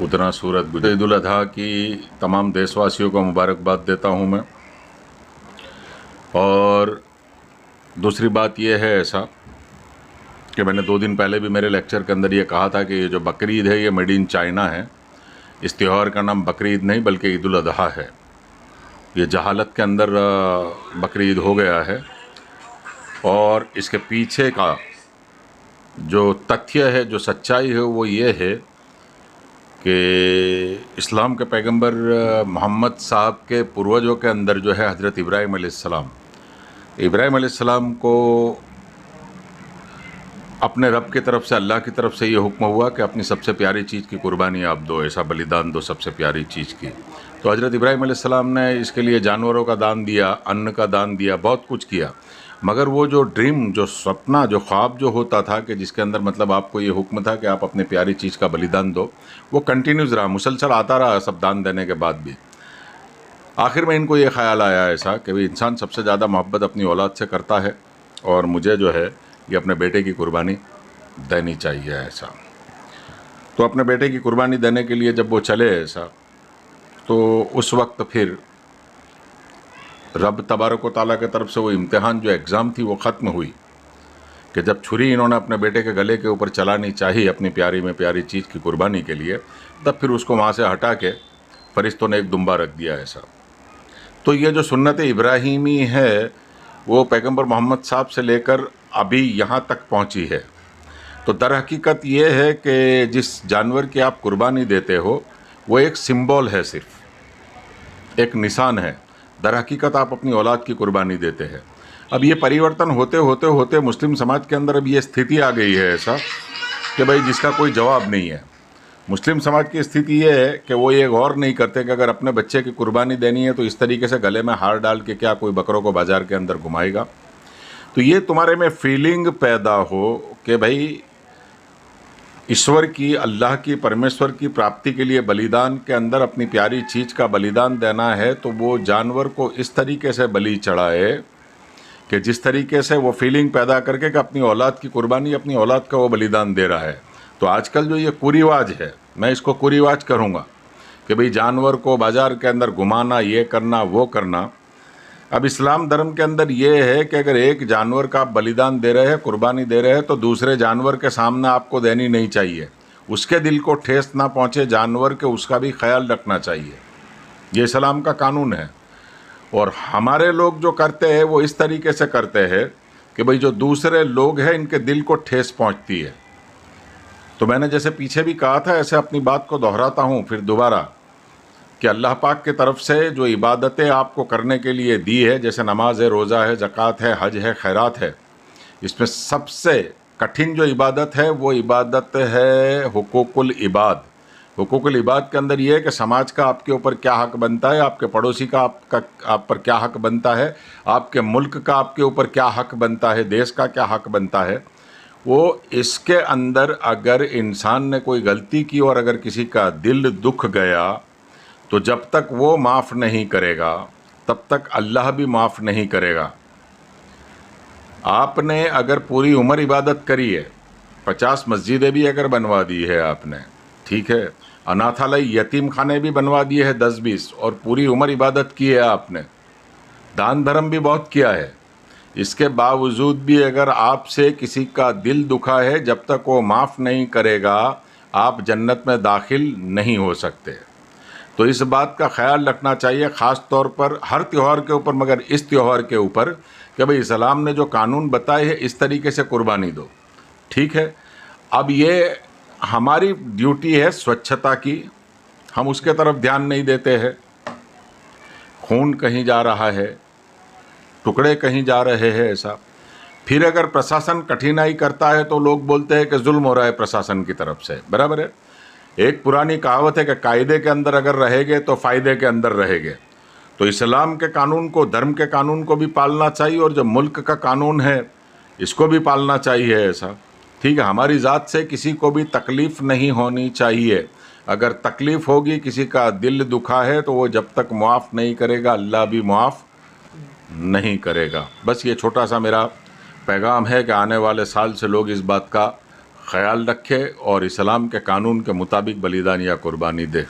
उतना सूरत गुजर। ईद उल अजहा की तमाम देशवासियों को मुबारकबाद देता हूँ मैं। और दूसरी बात यह है ऐसा कि मैंने 2 दिन पहले भी मेरे लेक्चर के अंदर ये कहा था कि ये जो बकरीद है ये मेड इन चाइना है। इस त्यौहार का नाम बकरीद नहीं बल्कि ईद उल अजहा है। ये जहालत के अंदर बकरीद हो गया है और इसके पीछे का जो तथ्य है, जो सच्चाई है, वो ये है कि इस्लाम के पैगंबर मोहम्मद साहब के पूर्वजों के अंदर जो है हज़रत इब्राहीम अलैहिस्सलाम को अपने रब की तरफ से, अल्लाह की तरफ से ये हुक्म हुआ कि अपनी सबसे प्यारी चीज़ की कुर्बानी आप दो, ऐसा बलिदान दो सबसे प्यारी चीज़ की। तो हज़रत इब्राहीम अलैहिस्सलाम ने इसके लिए जानवरों का दान दिया, अन्न का दान दिया, बहुत कुछ किया। मगर वो जो ड्रीम, जो सपना, जो ख्वाब जो होता था कि जिसके अंदर मतलब आपको ये हुक्म था कि आप अपनी प्यारी चीज़ का बलिदान दो, वो कंटिन्यूज़ रहा, मुसलसल आता रहा सब दान देने के बाद भी। आखिर में इनको ये ख्याल आया ऐसा कि भाई इंसान सबसे ज़्यादा मोहब्बत अपनी औलाद से करता है और मुझे जो है ये अपने बेटे की कुर्बानी देनी चाहिए ऐसा। तो अपने बेटे की कुर्बानी देने के लिए जब वो चले ऐसा, तो उस वक्त फिर रब तबारक व तआला की तरफ से वो इम्तिहान, जो एग्ज़ाम थी, वो ख़त्म हुई कि जब छुरी इन्होंने अपने बेटे के गले के ऊपर चलानी चाहिए अपनी प्यारी में प्यारी चीज़ की कुर्बानी के लिए, तब फिर उसको वहाँ से हटा के फरिश्तों ने एक दुम्बा रख दिया ऐसा। तो ये जो सुन्नत इब्राहीमी है वो पैगंबर मोहम्मद साहब से लेकर अभी यहाँ तक पहुँची है। तो दर हकीकत ये है कि जिस जानवर की आप कुर्बानी देते हो वो एक सिंबल है, सिर्फ एक निशान है। दर हकीकत आप अपनी औलाद की कुर्बानी देते हैं। अब ये परिवर्तन होते होते होते मुस्लिम समाज के अंदर अब ये स्थिति आ गई है ऐसा कि भाई जिसका कोई जवाब नहीं है। मुस्लिम समाज की स्थिति ये है कि वो ये गौर नहीं करते कि अगर अपने बच्चे की कुर्बानी देनी है तो इस तरीके से गले में हार डाल के क्या कोई बकरों को बाज़ार के अंदर घुमाएगा। तो ये तुम्हारे में फीलिंग पैदा हो कि भाई ईश्वर की, अल्लाह की, परमेश्वर की प्राप्ति के लिए बलिदान के अंदर अपनी प्यारी चीज़ का बलिदान देना है, तो वो जानवर को इस तरीके से बलि चढ़ाए कि जिस तरीके से वो फीलिंग पैदा करके कि अपनी औलाद की कुर्बानी, अपनी औलाद का वो बलिदान दे रहा है। तो आजकल जो ये कुरिवाज है, मैं इसको कुरिवाज करूँगा कि भाई जानवर को बाज़ार के अंदर घुमाना, ये करना, वो करना। अब इस्लाम धर्म के अंदर ये है कि अगर एक जानवर का आप बलिदान दे रहे हैं, कुर्बानी दे रहे हैं, तो दूसरे जानवर के सामने आपको देनी नहीं चाहिए। उसके दिल को ठेस ना पहुँचे जानवर के, उसका भी ख्याल रखना चाहिए। ये इस्लाम का कानून है। और हमारे लोग जो करते हैं वो इस तरीके से करते हैं कि भाई जो दूसरे लोग हैं इनके दिल को ठेस पहुँचती है। तो मैंने जैसे पीछे भी कहा था, ऐसे अपनी बात को दोहराता हूँ फिर दोबारा कि अल्लाह पाक की तरफ से जो इबादतें आपको करने के लिए दी है, जैसे नमाज है, रोज़ा है, ज़कात है, हज है, खैरात है, इसमें सबसे कठिन जो इबादत है वो इबादत है हुकूकुल इबाद। हुकूकुल इबाद के अंदर ये है कि समाज का आपके ऊपर क्या हक़ बनता है, आपके पड़ोसी का आप पर क्या हक़ बनता है, आपके मुल्क का आपके ऊपर क्या हक़ बनता है, देश का क्या हक़ बनता है। वो इसके अंदर अगर इंसान ने कोई गलती की और अगर किसी का दिल दुख गया, तो जब तक वो माफ़ नहीं करेगा तब तक अल्लाह भी माफ़ नहीं करेगा। आपने अगर पूरी उम्र इबादत करी है, 50 मस्जिदें भी अगर बनवा दी है आपने, ठीक है, अनाथालय, यतीम खाने भी बनवा दिए हैं 10-20, और पूरी उम्र इबादत की है आपने, दान धर्म भी बहुत किया है, इसके बावजूद भी अगर आपसे किसी का दिल दुखा है, जब तक वो माफ़ नहीं करेगा आप जन्नत में दाखिल नहीं हो सकते। तो इस बात का ख्याल रखना चाहिए, ख़ास तौर पर हर त्यौहार के ऊपर, मगर इस त्यौहार के ऊपर कि भाई इस्लाम ने जो कानून बताए हैं इस तरीके से कुर्बानी दो, ठीक है। अब ये हमारी ड्यूटी है स्वच्छता की, हम उसके तरफ ध्यान नहीं देते हैं। खून कहीं जा रहा है, टुकड़े कहीं जा रहे हैं ऐसा। फिर अगर प्रशासन कठिनाई करता है तो लोग बोलते हैं कि जुल्म हो रहा है प्रशासन की तरफ से, बराबर है। एक पुरानी कहावत है कि कायदे के अंदर अगर रहेंगे तो फ़ायदे के अंदर रहेंगे। तो इस्लाम के कानून को, धर्म के कानून को भी पालना चाहिए और जो मुल्क का कानून है इसको भी पालना चाहिए ऐसा, ठीक है। हमारी ज़ात से किसी को भी तकलीफ़ नहीं होनी चाहिए। अगर तकलीफ़ होगी, किसी का दिल दुखा है, तो वो जब तक मुआफ़ नहीं करेगा अल्लाह भी मुआफ़ नहीं करेगा। बस ये छोटा सा मेरा पैगाम है कि आने वाले साल से लोग इस बात का ख्याल रखे और इस्लाम के कानून के मुताबिक बलिदान या कुर्बानी दे।